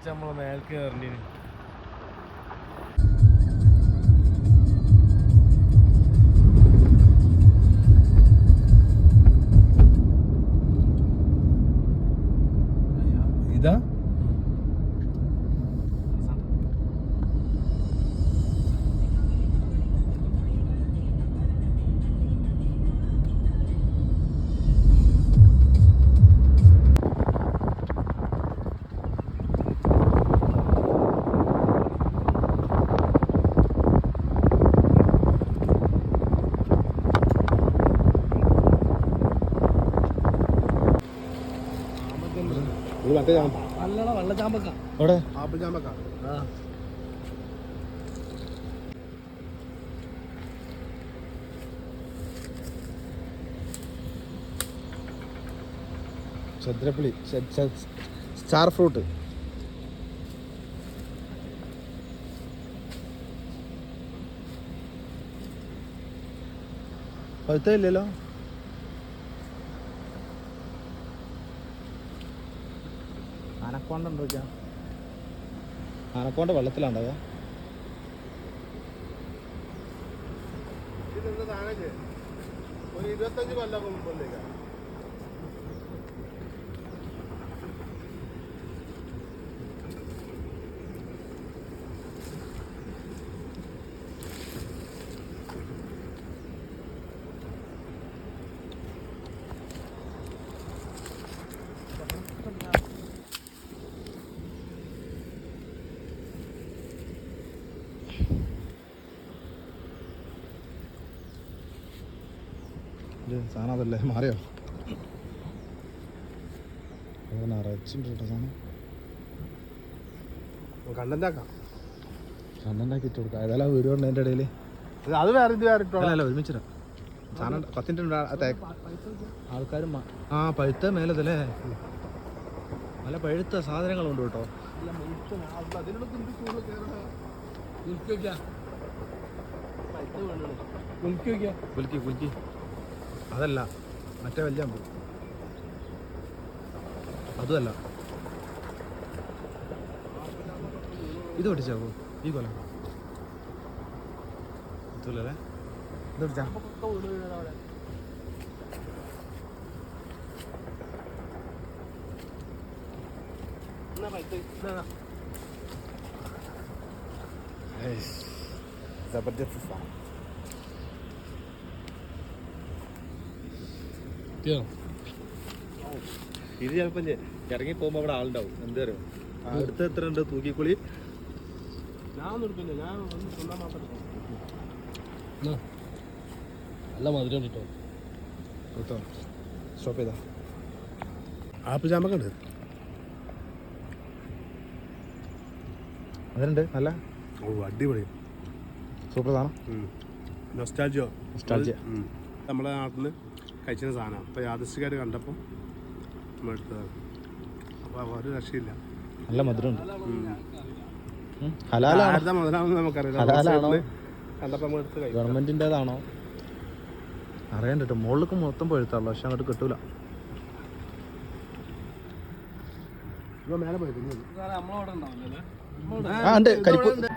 നമ്മൾ മേൽക്ക് കയറേണ്ടി ഇതാ നല്ലടാ വെള്ളച്ചാമ്പക്ക അവിടെ ആപ്പിൾ ചാമ്പക്ക ചതുരപ്പുളി സ്റ്റാർ ഫ്രൂട്ട് പഴുത്തില്ലല്ലോ ആനക്കോണ്ട ഉണ്ടോ ആനക്കോണ്ട വെള്ളത്തിലാണ്ടാവുക ഒരു 25 കൊല്ലം മുമ്പല്ലേക്കാ സാധനം അതല്ലേ മാറിയോ നിറച്ചിട്ടുണ്ട് കേട്ടോ സാധനം കണ്ടന്റാക്കി ഇട്ട് കൊടുക്കാം ഏതായാലും വീഡിയോ ഉണ്ട് അതിൻ്റെ ഇടയിൽ അത് വേറെ ഇത് വേറെ അല്ല ഒരുമിച്ചിടാം സാധനം 10 മിനിറ്റ് ആൾക്കാരും ആ പഴുത്ത മേലതല്ലേ നല്ല പഴുത്ത സാധനങ്ങളുണ്ട് കേട്ടോ കുലുക്കി അതല്ല മറ്റേ വലിയ അമ്പ് അതുമല്ല ഇത് പൊട്ടിച്ചാവോ ഈ കൊല ഇതല്ലേ ഇത് പൊട്ടിച്ചാ ജബർദസ്ത് സാധനം ഇത് ചിലപ്പോ ഇറങ്ങി പോകുമ്പോ അവിടെ ആളുണ്ടാവും എന്ത് പറയും അടുത്ത് എത്ര ഉണ്ട് തൂക്കിക്കുളി നല്ല മധുരം കിട്ടോ സ്റ്റോപ്പ് ചെയ്താ ആപ്പിൾ ചാമ്പക്ക ഉണ്ട് അതിനുണ്ട് നല്ല അടിപൊളി സൂപ്പർ സാധനം നൊസ്റ്റാൾജിയ നമ്മുടെ നാട്ടിൽ നിന്ന് കഴിച്ച സാധനം അപ്പോൾ യാദൃശ്ചികമായിട്ട് കണ്ടപ്പോൾ നമ്മൾ എടുത്തതാണ് അപ്പോൾ ഒരു രക്ഷയില്ല നല്ല മധുരമുണ്ട് ആരുടെ മുതലാണെന്ന് നമുക്കറിയില്ല കണ്ടപ്പോൾ നമ്മൾ എടുത്ത് കഴിക്കും ഗവൺമെന്റിൻ്റെതാണോ അറിയാൻ കേട്ടോ മുകളിലേക്ക് മൊത്തം പഴുത്താണല്ലോ പക്ഷെ അങ്ങോട്ട് കിട്ടൂല മേലെ പോയി നമ്മളവിടെ ഉണ്ടാവില്ലല്ലേ ആ ഉണ്ട് കരിപ്പ് ഉണ്ടോ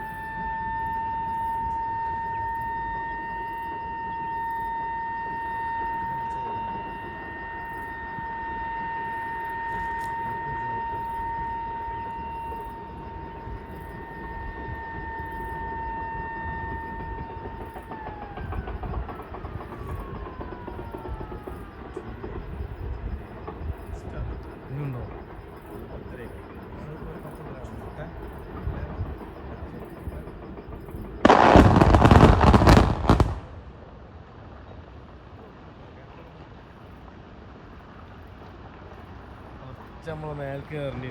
നമ്മൾ മേൽക്ക് കയറേണ്ടി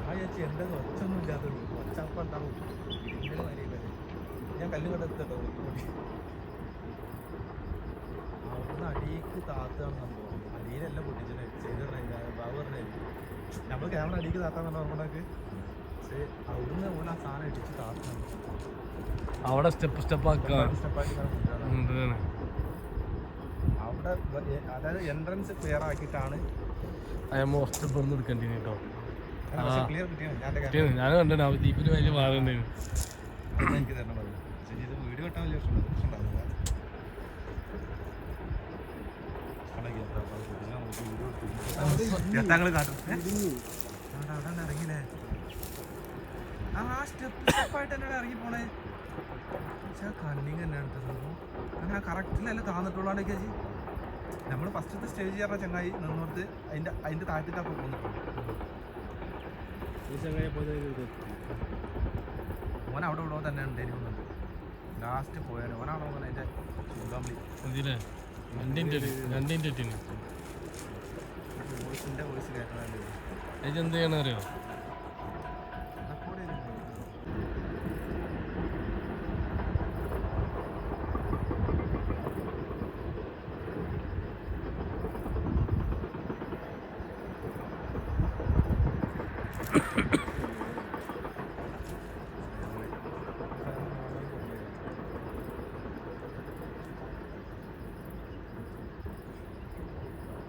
ആ ചേച്ചി എൻ്റെ ഒച്ചൊന്നും ഇല്ലാത്തുള്ളൂ ഒച്ചപ്പം ഉണ്ടാവും ഞാൻ കല്ല് കണ്ടെത്തട്ടോ അവിടുന്ന് അടിയിക്ക് താത്താണ് സംഭവം അടിയിലല്ല പൊട്ടിച്ചത് ചെയ്ത് ബാബു പറഞ്ഞേ നമ്മൾ ക്യാമറ അടിയിക്ക് താത്താന്ന് പറഞ്ഞാൽ പക്ഷേ അവിടുന്ന് പോലെ ആ സാധനം ഇടിച്ച് താത്താണ് അവിടെ സ്റ്റെപ്പാക്കി അവിടെ അതായത് എൻട്രൻസ് ക്ലിയർ ആക്കിയിട്ടാണ് അയാൾ മോസ്റ്റ് ഇപ്പം എടുക്കേണ്ടി കേട്ടോ. ക്ലിയർ കിട്ടിയാണ് ഞാൻ ഞാൻ കണ്ടോ ജീപ്പിന് വലിയ മാറുണ്ടായിരുന്നു. എനിക്ക് തരണം പറഞ്ഞു. ശരി, ഇത് വീഡിയോ കിട്ടാൻ വലിയ പ്രശ്നമുണ്ടാവില്ല. ഞങ്ങൾ കാട്ടും അവിടെ ഇറങ്ങിയില്ലേ? ആ സ്റ്റെപ്പ് സ്റ്റെപ്പായിട്ട് എന്നോട് ഇറങ്ങി പോണേ. പക്ഷേ കണ്ണിങ് തന്നെയാണ് സംഭവം. അങ്ങനെ കറക്റ്റിലല്ല താന്നിട്ടുള്ളതാണ് ചേച്ചി. നമ്മൾ ഫസ്റ്റത്തെ സ്റ്റേജ് കയറുന്ന ചങ്ങായി നിന്നോർത്ത് അതിൻ്റെ താഴത്തേക്കാണ് പോകുന്നിട്ടുണ്ട്. ഓൻ അവിടെ ഇവിടെ തന്നെ ഉണ്ടായിരുന്നു. ലാസ്റ്റ് പോയാൽ ഓനാണോ അതിൻ്റെ ചൂടാമ്പി ഇതില്ലേ 2 മിനിറ്റ് വോയിസിൻ്റെ വോയിസ് കേൾക്കണല്ലേ. ഇത് എന്ത് ചെയ്യണം അറിയോ?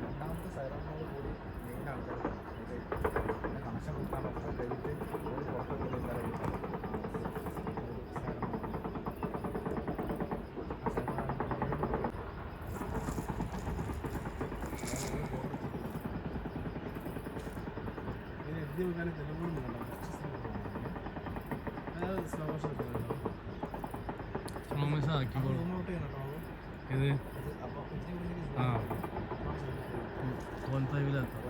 രണ്ടാമത്തെ സൈറോണോട് കൂടി മെയിൻ ആൾക്കാർ കണക്ഷൻ കൊടുക്കാൻ കഴിഞ്ഞിട്ട് ഒരു പുറത്തൊക്കെ സ്ലോ മോഷൻ ആക്കിക്കോളൂ. ഇത് ആ 1.5 ലാക്കാം.